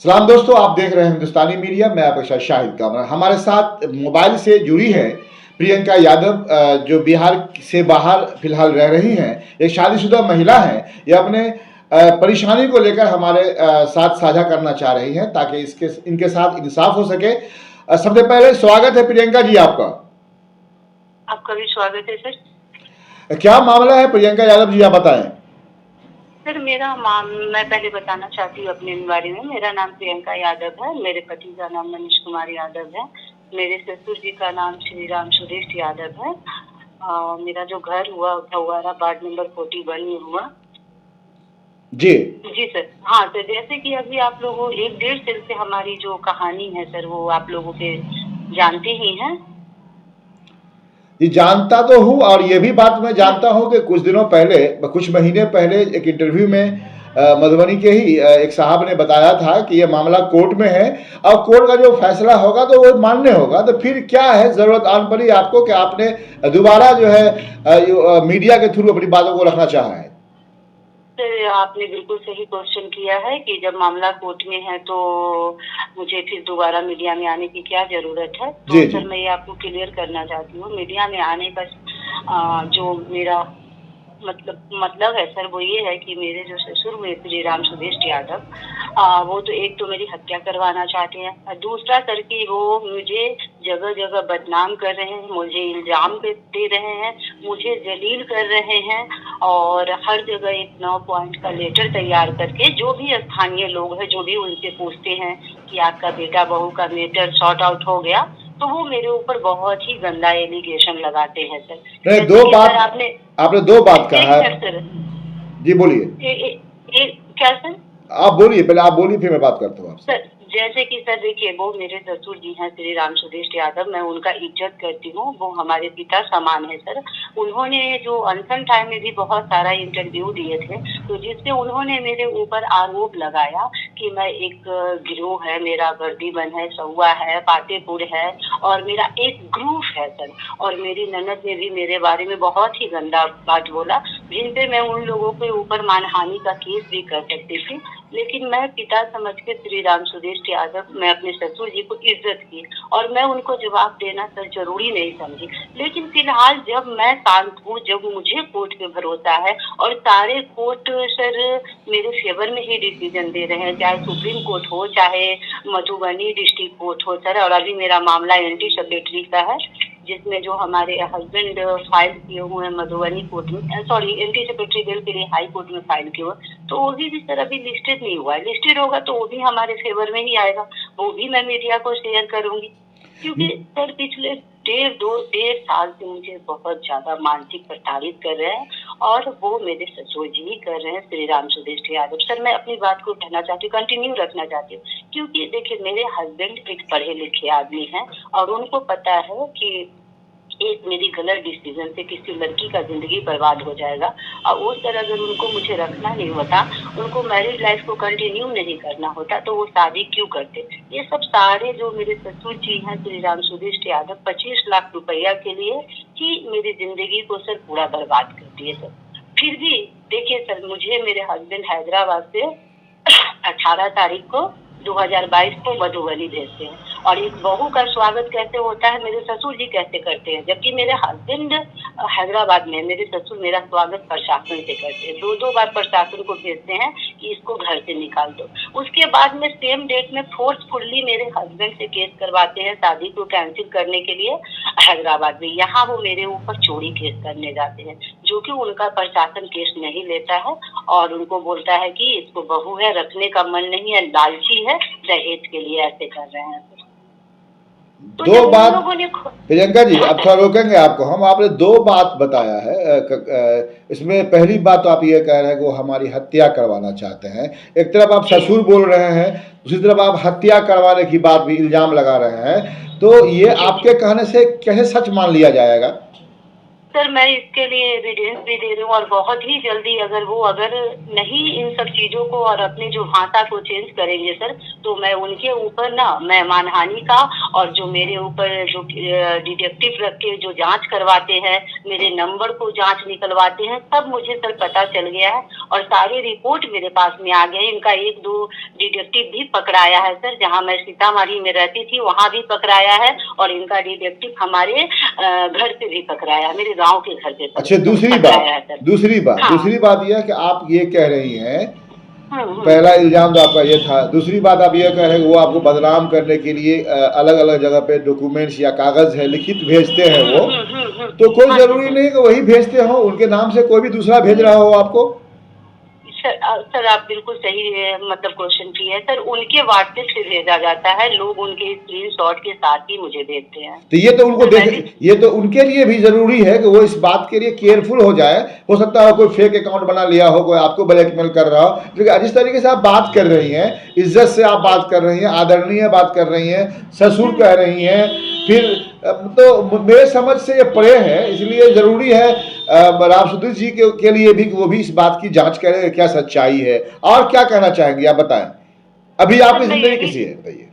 सलाम दोस्तों, आप देख रहे हैं हिंदुस्तानी मीडिया। मैं आपके साथ शाहिद कामरा। हमारे साथ मोबाइल से जुड़ी है प्रियंका यादव, जो बिहार से बाहर फिलहाल रह रही हैं। एक शादीशुदा महिला हैं। ये अपने परेशानी को लेकर हमारे साथ साझा करना चाह रही हैं ताकि इनके साथ इंसाफ हो सके। सबसे पहले स्वागत है प्रियंका जी आपका। आपका भी स्वागत है सर। क्या मामला है प्रियंका यादव जी, आप बताएं। सर मैं पहले बताना चाहती हूँ अपने बारे में। मेरा नाम प्रियंका यादव है। मेरे पति का नाम मनीष कुमार यादव है। मेरे ससुर जी का नाम श्री राम सुदेश यादव है। मेरा जो घर हुआ फव्वारा वार्ड नंबर 41 में हुआ। जी जी सर। हाँ सर, जैसे कि अभी आप लोगों 1-1.5 साल से हमारी जो कहानी है सर, वो आप लोगों के जानते ही हैं। जी जानता तो हूँ, और ये भी बात मैं जानता हूँ कि कुछ महीने पहले एक इंटरव्यू में मधुबनी के ही एक साहब ने बताया था कि ये मामला कोर्ट में है और कोर्ट का जो फैसला होगा तो वो मान्य होगा। तो फिर क्या है, जरूरत आन पड़ी आपको कि आपने दोबारा जो है मीडिया के थ्रू अपनी बातों को रखना चाहा है। सर, आपने बिल्कुल सही क्वेश्चन किया है कि जब मामला कोर्ट में है तो मुझे फिर दोबारा मीडिया में आने की क्या जरूरत है। तो जी जी सर, मैं ये आपको क्लियर करना चाहती हूँ। मीडिया में आने का जो मेरा मतलब है सर, वो ये है कि मेरे जो ससुर हुए श्री राम सुदेश यादव, वो तो एक तो मेरी हत्या करवाना चाहते हैं, और दूसरा सर कि वो मुझे जगह जगह बदनाम कर रहे हैं, मुझे इल्जाम दे रहे हैं, मुझे जलील कर रहे हैं। और हर जगह एक 9 पॉइंट का लेटर तैयार करके जो भी स्थानीय लोग हैं, जो भी उनसे पूछते हैं कि आपका बेटा बहू का मैटर सॉर्ट आउट हो गया, तो वो मेरे ऊपर बहुत ही गंदा एलिगेशन लगाते हैं सर। नहीं, आपने दो बात कहा है। सर, जी बोलिए। क्या सर? आप बोलिए, पहले आप बोलिए फिर मैं बात करता हूँ आपसे। सर, जैसे कि सर देखिए, वो मेरे ससुर जी हैं श्री राम सुदेश यादव। मैं उनका इज्जत करती हूँ, वो हमारे पिता समान है सर। उन्होंने जो अनशन टाइम में भी बहुत सारा इंटरव्यू दिए थे, तो जिससे उन्होंने मेरे ऊपर आरोप लगाया कि मैं एक गिरोह है, मेरा वर्दीबन है, सहुआ है, पातेपुर है, और मेरा एक ग्रुप है सर। और मेरी ननद ने भी मेरे बारे में बहुत ही गंदा बात बोला, जिन पे मैं उन लोगों के ऊपर मानहानि का केस भी कर सकती थी। लेकिन मैं पिता समझ के श्री राम सुदेश यादव, मैं अपने ससुर जी को इज्जत की और मैं उनको जवाब देना सर जरूरी नहीं समझी। लेकिन फिलहाल जब मैं शांत हूँ, जब मुझे कोर्ट पे भरोसा है और सारे कोर्ट सर मेरे फेवर में ही डिसीजन दे रहे हैं, चाहे सुप्रीम कोर्ट हो, चाहे मधुबनी डिस्ट्रिक्ट कोर्ट हो सर। और अभी मेरा मामला एंटी सेक्रेटरी का है, जिसमें जो हमारे हस्बैंड फाइल किए हुए हैं मधुबनी कोर्ट में, सॉरी एंटी सेक्रेटरी बिल के लिए हाई कोर्ट में फाइल किए हुए, तो वो भी सर अभी लिस्टेड नहीं हुआ है। लिस्टेड होगा तो वो भी हमारे फेवर में ही आएगा, वो भी मैं मीडिया को शेयर करूंगी। क्योंकि सर पिछले 1.5 साल से मुझे बहुत ज्यादा मानसिक प्रताड़ित कर रहे हैं, और वो मेरे ससुर जी ही कर रहे हैं श्री राम सुदेश यादव। सर, मैं अपनी बात को कहना चाहती हूँ, कंटिन्यू रखना चाहती हूँ, क्योंकि देखिए मेरे हस्बैंड एक पढ़े लिखे आदमी हैं और उनको पता है कि एक मेरी गलत डिसीजन से किसी लड़की का जिंदगी बर्बाद हो जाएगा। और उस तरह अगर उनको मुझे रखना नहीं होता, उनको मैरिड लाइफ को कंटिन्यू नहीं करना होता, तो वो शादी क्यों करते। ये सब सारे जो मेरे ससुर जी हैं श्री राम सुदेश यादव, 25 लाख रुपया के लिए ही मेरी जिंदगी को सर पूरा बर्बाद कर दिए सर। फिर भी देखिए सर, मुझे मेरे हस्बैंड हैदराबाद से 18 तारीख को 2022 को मधुबनी भेजते हैं, और इस बहू का स्वागत कैसे होता है मेरे ससुर जी कैसे करते हैं, जबकि मेरे हस्बैंड हैदराबाद में, मेरे ससुर मेरा स्वागत प्रशासन से करते हैं। 2 बार प्रशासन को भेजते हैं कि इसको घर से निकाल दो। उसके बाद में सेम डेट में फोर्सफुली मेरे हस्बैंड से केस करवाते हैं शादी को कैंसिल करने के लिए हैदराबाद में। यहाँ वो मेरे ऊपर चोरी केस करने जाते हैं, जो कि उनका प्रशासन केस नहीं लेता है, और उनको बोलता है कि इसको बहू है, रखने का मन नहीं है, लालची है, दहेज के लिए ऐसे कर रहे हैं। तो दो बात ने प्रियंका जी, अब थोड़ा रोकेंगे आपको हम। आपने 2 बात बताया है। इसमें पहली बात तो आप ये कह रहे हैं कि वो हमारी हत्या करवाना चाहते हैं। एक तरफ आप ससुर बोल रहे हैं, दूसरी तरफ आप हत्या करवाने की बात भी इल्जाम लगा रहे हैं। तो ये आपके कहने से कैसे सच मान लिया जाएगा? सर मैं इसके लिए एविडेंस भी दे रही हूँ और बहुत ही जल्दी अगर नहीं इन सब चीजों को और अपनी जो भाषा को चेंज करेंगे सर, तो मैं उनके ऊपर ना मैं मानहानि का और जो मेरे ऊपर जो डिटेक्टिव रख के जो जांच करवाते हैं, मेरे नंबर को जांच निकलवाते हैं, सब मुझे सर पता चल गया है और सारे रिपोर्ट मेरे पास में आ गए। इनका 1-2 डिटेक्टिव भी पकड़ाया है सर, जहाँ मैं सीतामढ़ी में रहती थी वहाँ भी पकड़ाया है और इनका डिटेक्टिव हमारे घर पे भी पकड़ाया है, मेरे गांव के घर पे अच्छा, पकड़ाया है सर। दूसरी बात यह है कि आप ये कह रही हैं, हम्म। पहला इल्जाम तो आपका ये था, दूसरी बात आप ये कह रहे हैं कि वो आपको बदनाम करने के लिए अलग अलग जगह पे डॉक्यूमेंट्स या कागज है लिखित भेजते हैं वो, तो कोई हाँ जरूरी नहीं कि वही भेजते हो, उनके नाम से कोई भी दूसरा भेज रहा हो आपको। सर आप बिल्कुल सही मतलब क्वेश्चन किए हैं सर, उनके व्हाट्सएप से भेजा जाता है, लोग उनके स्क्रीनशॉट के साथ ही मुझे भेजते हैं। तो ये तो उनके लिए भी जरूरी है कि वो इस बात के लिए केयरफुल हो जाए। हो सकता है कोई फेक अकाउंट बना लिया हो, कोई आपको ब्लैकमेल कर रहा हो, लेकिन जिस तरीके से आप बात कर रही हैं, इज्जत से आप बात कर रही हैं, आदरणीय बात कर रही हैं, ससुर कह रही हैं, फिर तो मेरे समझ से ये परे है, इसलिए जरूरी है रामसुधीर जी के लिए भी कि वो भी इस बात की जांच करें क्या सच्चाई है। और क्या कहना चाहेंगे आप बताएं, अभी आपकी जिंदगी कैसी है बताइए?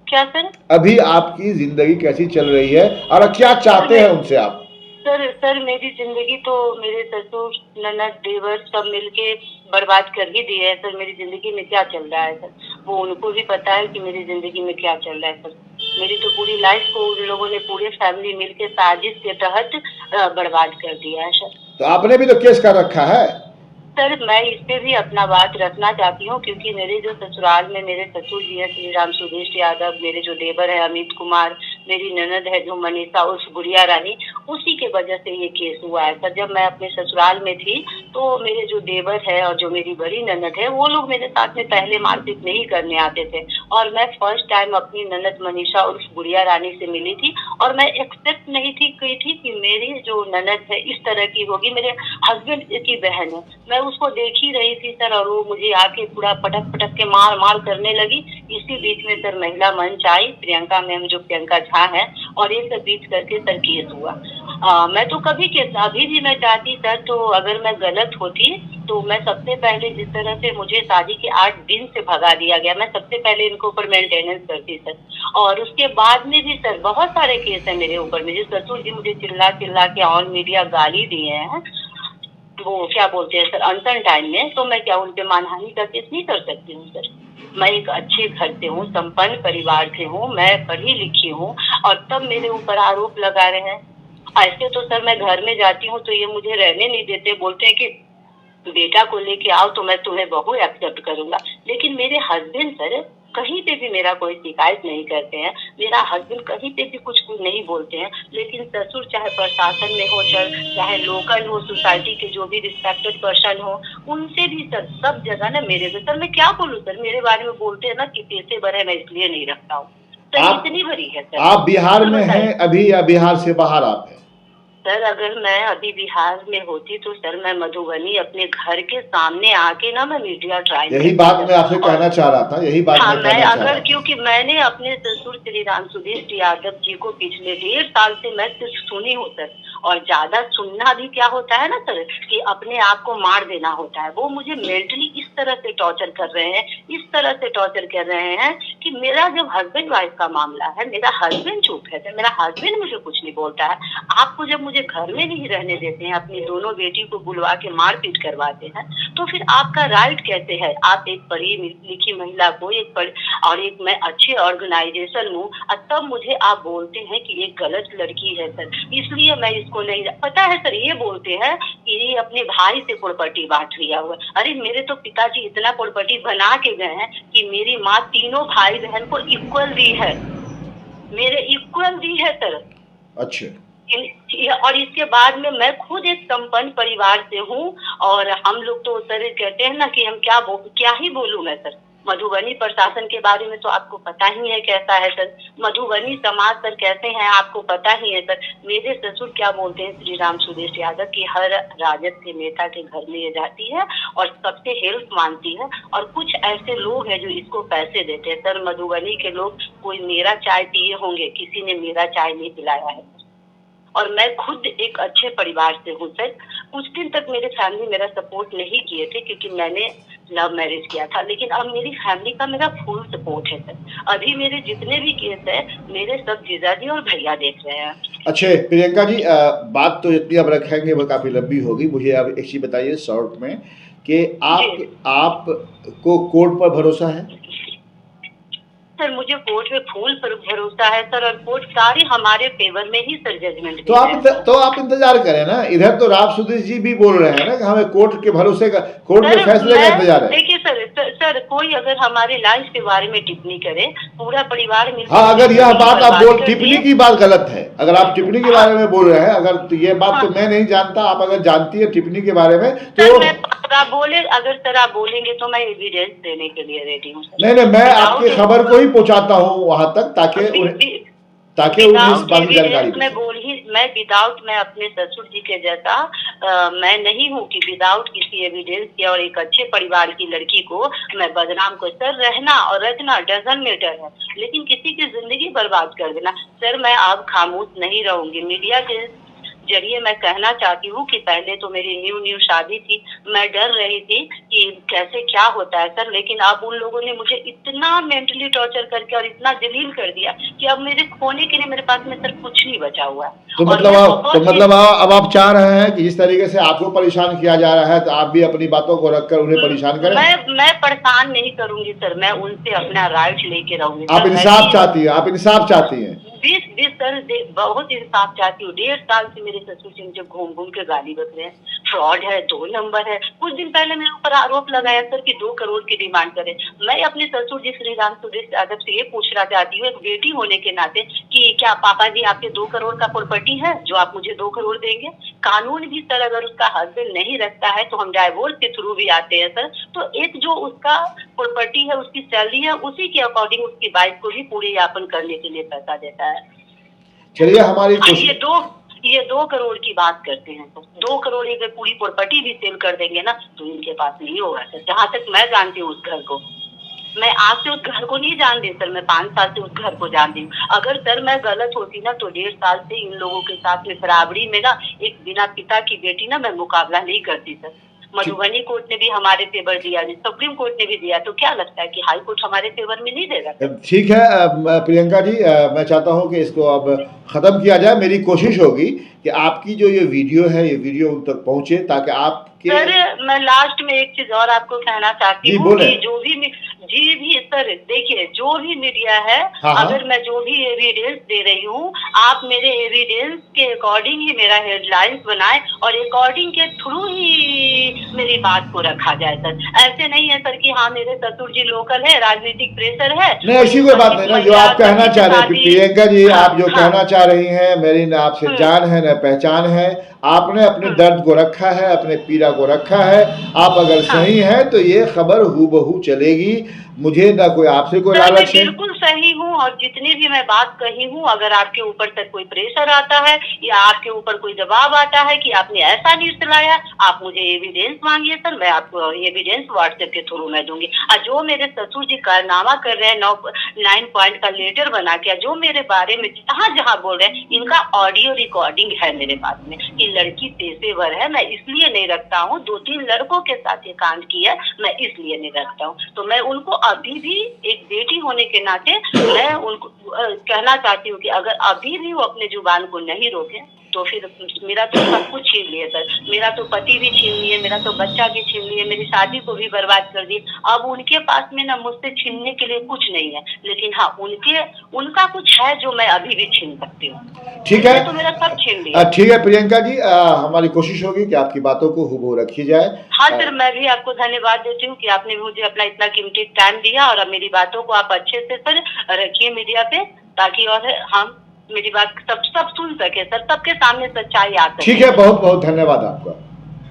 क्या सर? अभी आपकी जिंदगी कैसी चल रही है और क्या चाहते हैं उनसे आप? सर मेरी जिंदगी तो मेरे ससुर ननद देवर सब मिलके बर्बाद कर ही दिए है सर। मेरी जिंदगी में क्या चल रहा है सर, वो उनको भी पता है कि मेरी जिंदगी में क्या चल रहा है सर। मेरी तो पूरी लाइफ को उन लोगों ने पूरे फैमिली मिलके साजिश के तहत बर्बाद कर दिया है सर। तो आपने भी तो केस कर रखा है सर। मैं इस पे भी अपना बात रखना चाहती हूँ, क्योंकि मेरे जो ससुराल में मेरे ससुर जी है श्री राम सुदेश यादव, मेरे जो देवर है अमित कुमार, मेरी ननद है जो मनीषा उर्फ गुड़िया रानी, उसी के वजह से ये केस हुआ है सर। जब मैं अपने ससुराल में थी तो मेरे जो देवर है और जो मेरी बड़ी ननद है, वो लोग मेरे साथ में पहले मारपीट नहीं करने आते थे और मैं फर्स्ट टाइम अपनी ननद मनीषा उर्फ गुड़िया रानी से मिली थी और मैं एक्सेप्ट नहीं थी की थी कि मेरी जो ननद है इस तरह की होगी, मेरे हस्बैंड की बहन है। मैं उसको देख ही रही थी सर और वो मुझे आके पूरा पटक पटक के मार करने लगी। इसी बीच में सर महिला मंच आई, प्रियंका मैम जो प्रियंका झा है, और ये सब बीच करके सर केस हुआ। मैं तो कभी केस अभी भी मैं चाहती सर, तो अगर मैं गलत होती तो मैं सबसे पहले जिस तरह से मुझे शादी के 8 दिन से भगा दिया गया, मैं सबसे पहले इनके ऊपर मेंटेनेंस करती सर। और उसके बाद में भी सर बहुत सारे केस है मेरे ऊपर में, जिस ससुर जी मुझे चिल्ला के ऑन मीडिया गाली दिए हैं, वो क्या बोलते हैं सर अनशन टाइम में, तो मैं क्या उनपे मानहानि का केस नहीं कर सकती हूँ सर? मैं एक अच्छे घर से हूँ, संपन्न परिवार से हूँ, मैं पढ़ी लिखी हूँ और तब मेरे ऊपर आरोप लगा रहे हैं। ऐसे तो सर मैं घर में जाती हूँ तो ये मुझे रहने नहीं देते, बोलते हैं कि बेटा को लेके आओ तो मैं तुम्हें बहू एक्सेप्ट करूंगा। लेकिन मेरे हस्बैंड सर कहीं पे भी मेरा कोई शिकायत नहीं करते हैं, मेरा हस्बैंड कहीं पे भी कुछ नहीं बोलते हैं, लेकिन ससुर चाहे प्रशासन में हो सर, चाहे लोकल हो, सोसाइटी के जो भी रिस्पेक्टेड पर्सन हो, उनसे भी सर सब जगह ना मेरे से सर मैं क्या बोलूँ सर, मेरे बारे में बोलते हैं ना कि पैसे भरे, मैं इसलिए नहीं रखता हूँ। तो इतनी बड़ी है सर। आप बिहार में हैं अभी या बिहार से बाहर आप हैं? सर अगर मैं अभी बिहार में होती तो सर मैं मधुबनी अपने घर के सामने आके ना मैं मीडिया ट्राई, यही बात मैं आपसे कहना चाह रहा था, यही बात मैं कहना चाह रहा था। क्योंकि मैंने अपने ससुर श्री राम सुदेश यादव जी को पिछले 1.5 साल से मैं सिर्फ सुनी हूँ सर, और ज्यादा सुनना भी क्या होता है ना सर कि अपने आप को मार देना होता है। वो मुझे मेंटली इस तरह से टॉर्चर कर रहे हैं, इस तरह से टॉर्चर कर रहे हैं कि मेरा जब हस्बैंड वाइफ का मामला है, मेरा हस्बैंड चुप है, मेरा हस्बैंड मुझे कुछ नहीं बोलता है। आपको जब मुझे घर में नहीं रहने देते हैं, अपनी दोनों बेटी को बुलवा के मारपीट करवाते हैं, तो फिर आपका राइट कैसे है? आप एक पढ़ी लिखी महिला को और एक मैं अच्छे ऑर्गेनाइजेशन हूँ, तब मुझे आप बोलते हैं कि ये गलत लड़की है सर, इसलिए मैं इसको नहीं पता है सर। ये बोलते हैं कि ये अपने भाई से प्रॉपर्टी बांट लिया हुआ। अरे मेरे तो पिताजी इतना प्रॉपर्टी बना के गए हैं कि मेरी माँ तीनों भाई बहन को इक्वल दी है, मेरे इक्वल दी है सर। अच्छा। और इसके बाद में मैं खुद एक संपन्न परिवार से हूँ और हम लोग तो सर कहते हैं ना कि हम क्या ही बोलूं मैं सर। मधुबनी प्रशासन के बारे में तो आपको पता ही है कैसा है सर, मधुबनी समाज सर कैसे हैं आपको पता ही है सर। मेरे ससुर क्या बोलते हैं श्री राम सुदेश यादव की हर राजद के नेता के घर में ये जाती है और सबसे हेल्प मांगती है, और कुछ ऐसे लोग हैं जो इसको पैसे देते हैं सर। मधुबनी के लोग कोई मेरा चाय पिए होंगे, किसी ने मेरा चाय नहीं पिलाया है। और मैं खुद एक अच्छे परिवार से हूँ सर। कुछ दिन तक मेरे फैमिली मेरा सपोर्ट नहीं किए थे क्योंकि मैंने लव मैरिज किया था, लेकिन अब मेरी फैमिली का मेरा फुल सपोर्ट है सर। अभी मेरे जितने भी केस है मेरे सब जीजाजी और भैया देख रहे हैं। अच्छे प्रियंका जी, बात तो इतनी अब रखेंगे वो काफ़ी लंबी होगी। मुझे अब एक चीज़ बताइए शॉर्ट में कि आपको कोर्ट पर भरोसा है? सर मुझे कोर्ट में फुल पर भरोसा है सर, और कोर्ट सारी हमारे फेवर में ही सर जजमेंट तो आप इंतजार करें ना। इधर तो राव सुदेश जी भी बोल रहे हैं ना कि हमें कोर्ट के भरोसे का, कोर्ट के फैसले का इंतजार है। देखिए सर कोई अगर हमारे लाइफ के बारे में टिप्पणी करे, पूरा परिवार मिलकर, हाँ, अगर यह बात आप बोल, टिप्पणी की बात गलत है। अगर आप टिप्पणी के बारे में बोल रहे हैं, अगर तो ये बात तो मैं नहीं जानता, आप अगर जानती है टिप्पणी के बारे में तो अगर सर आप बोलेंगे तो मैं एविडेंस देने के लिए रेडी हूँ। नहीं, मैं आपकी खबर को ही पहुंचाता हूँ वहां तक ताकि उन्हें इस बात की जानकारी मैं विदाउट, मैं अपने ससुर जी के जैसा मैं नहीं हूँ कि विदाउट किसी एविडेंस के और एक अच्छे परिवार की लड़की को मैं बदनाम को, सर रहना और रखना डजन मैटर है, लेकिन किसी की जिंदगी बर्बाद कर देना सर, मैं अब खामोश नहीं रहूंगी। मीडिया के जरिए मैं कहना चाहती हूँ कि पहले तो मेरी न्यू शादी थी, मैं डर रही थी कि कैसे क्या होता है सर, लेकिन अब उन लोगों ने मुझे इतना मेंटली टॉर्चर करके और इतना जलील कर दिया कि अब मेरे खोने के लिए मेरे पास में सर कुछ नहीं बचा हुआ है। तो मतलब अब आप चाह रहे हैं कि जिस तरीके से आपको परेशान किया जा रहा है तो आप भी अपनी बातों को रखकर उन्हें परेशान करें? मैं परेशान नहीं करूंगी सर, मैं उनसे अपना राइट लेके रहूंगी। आप इंसाफ चाहती हैं? आप इंसाफ चाहती हैं? 20 सर बहुत इंसाफ चाहती हूँ। 1.5 साल से मेरे ससुर जी मुझे घूम घूम के गाली बक रहे हैं, फ्रॉड है, 2 नंबर है। कुछ दिन पहले मेरे ऊपर आरोप लगाया सर कि 2 करोड़ की डिमांड करे। मैं अपने ससुर जी श्री राम सुदेश यादव से ये पूछना चाहती हूँ एक बेटी होने के नाते कि क्या पापा जी आपके 2 करोड़ का प्रॉपर्टी है जो आप मुझे 2 करोड़ देंगे? कानून भी सर अगर उसका हस्बैंड नहीं रखता है तो हम डाइवोर्स के थ्रू भी आते हैं सर। तो एक जो उसका प्रॉपर्टी है, उसकी सैलरी है, उसी के अकॉर्डिंग उसकी वाइफ को भी पूरे यापन करने के लिए पैसा देता है। चलिए हमारी ये 2 करोड़ की बात करते हैं सर। 2 करोड़ अगर पूरी प्रॉपर्टी भी सेल कर देंगे ना तो इनके पास नहीं होगा सर। जहाँ तक मैं जानती हूँ उस घर को, मैं आज से उस घर को नहीं जानती सर, मैं 5 साल से उस घर को जानती हूँ। अगर सर मैं गलत होती ना तो 1.5 साल से इन लोगों के साथ में बराबरी में ना एक बिना पिता की बेटी ना मैं मुकाबला नहीं करती सर। मधुबनी कोर्ट ने भी हमारे फेवर दिया, सुप्रीम कोर्ट ने भी दिया, तो क्या लगता है कि हाई कोर्ट हमारे फेवर में नहीं देगा? ठीक है प्रियंका जी, मैं चाहता हूं कि इसको अब ख़त्म किया जाए। मेरी कोशिश होगी कि आपकी जो ये वीडियो है, ये वीडियो उन तक पहुंचे ताकि आपके। सर मैं लास्ट में एक चीज और आपको कहना चाहती हूँ कि जो भी सर देखिए जो भी मीडिया है, अगर मैं जो भी एविडेंस दे रही हूँ आप मेरे एविडेंस के अकॉर्डिंग ही मेरा हेडलाइंस बनाए और अकॉर्डिंग के थ्रू ही मेरी बात को रखा जाए सर। ऐसे नहीं है सर कि हाँ मेरे ससुर जी लोकल है, राजनीतिक प्रेशर है, नहीं ऐसी कोई बात नहीं ना। जो आप कहना चाह रहे हैं प्रियंका जी, आप जो कहना चाह रही हैं, मेरी न आपसे जान है न पहचान है। आपने अपने दर्द को रखा है, अपने पीड़ा को रखा है। आप अगर सही हैं तो ये खबर हूबहू चलेगी। मुझे ना कोई आपसे कोई लालच है। बिल्कुल सही हूँ और जितनी भी मैं बात कही हूँ, अगर आपके ऊपर सर कोई प्रेशर आता है या आपके ऊपर कोई दबाव आता है कि आपने ऐसा न्यूज चलाया, आप मुझे एविडेंस मांगिए सर, मैं आपको एविडेंस व्हाट्सएप के थ्रू मैं दूंगी। और जो मेरे ससुर जी कारनामा कर रहे हैं 9 पॉइंट का लेटर बना के, जो मेरे बारे में जहाँ जहाँ बोल रहे हैं, इनका ऑडियो रिकॉर्डिंग है मेरे पास में कि लड़की पेशेवर है, मैं इसलिए नहीं रखता हूँ। 2-3 लड़कों के साथ ये कांड किया, मैं इसलिए नहीं रखता हूँ। तो मैं उनको अभी भी एक बेटी होने के नाते मैं उनको कहना चाहती हूँ कि अगर अभी भी वो अपने जुबान को नहीं रोके तो फिर मेरा तो सब कुछ छीन लिए सर। मेरा तो पति भी छीन लिए, मेरा तो बच्चा भी छीन लिए, मेरी शादी को भी बर्बाद कर दिए। अब उनके पास में ना मुझसे छीनने के लिए कुछ नहीं है, लेकिन हाँ उनका कुछ है जो मैं अभी भी छीन सकती हूँ। ठीक है, तो मेरा सब छीन लिया। ठीक है प्रियंका जी, हमारी कोशिश होगी कि आपकी बातों को हूबहू रखी जाए। हाँ सर, मैं भी आपको धन्यवाद देती हूँ कि आपने मुझे अपना इतना कीमती टाइम दिया और अब मेरी बातों को आप अच्छे से सर रखिए मीडिया पे, ताकि और हम मेरी बात सब सुन सके सर, सबके सामने सच्चाई आ सके। ठीक है, बहुत बहुत धन्यवाद आपका।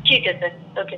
ठीक है सर, ओके।